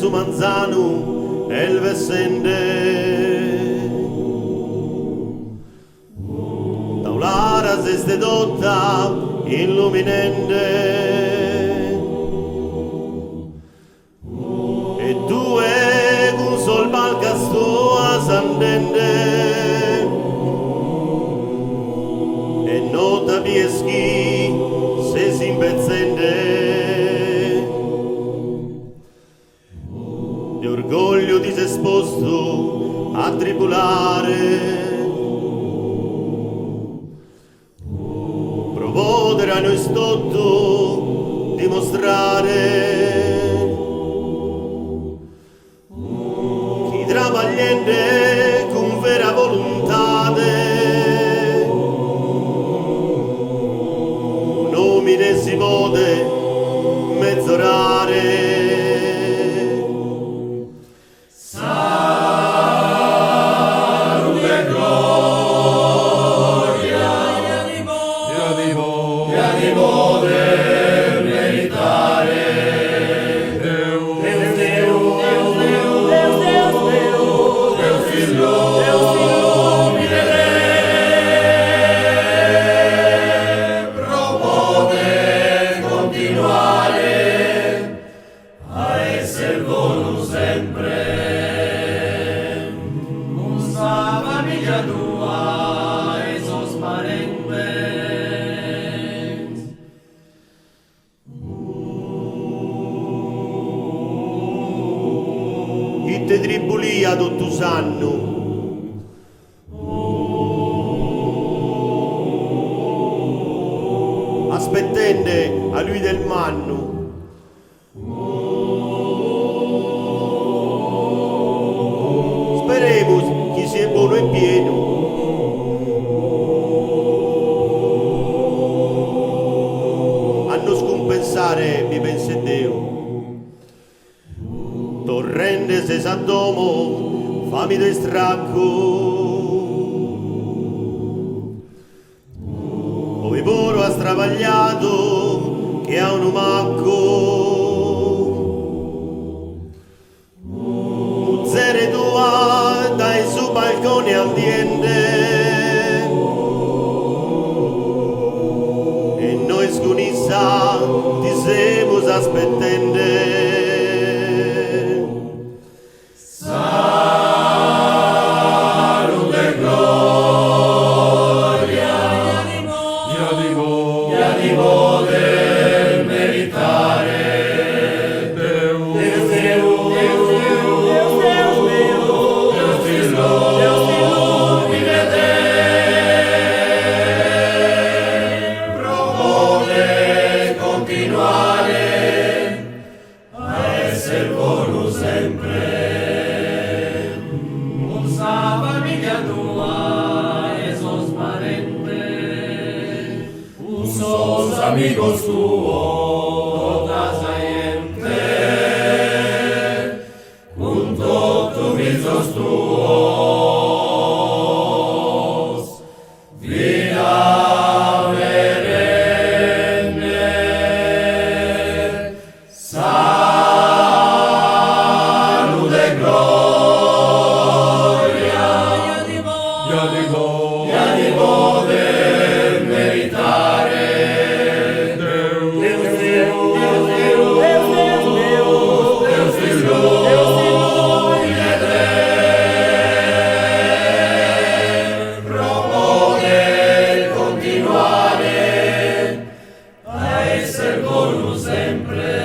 su manzano e il vessende. Taulara se dotta illuminende e due con sol balcastua s'andende e nota pieschi se si impezzende di orgoglio disesposto a tribulare. Provodere a noi stotto dimostrare chi travagliende con vera volontà nomine si pode mezzorare. Itte tribulia d'ottusanno aspettende a lui del manno speremos chi sia buono e pieno a non scompensare mi pense Dio. Torrende se s'addomo fami del stracco ove poro ha stravagliato che ha un umacco muzzere tua dai su balcone al diente e noi sconissa ti semus aspettende. Amigos tuos, gente, junto tu visos tuos, vida perenne, salud e gloria, ya di poder meritare. Sempre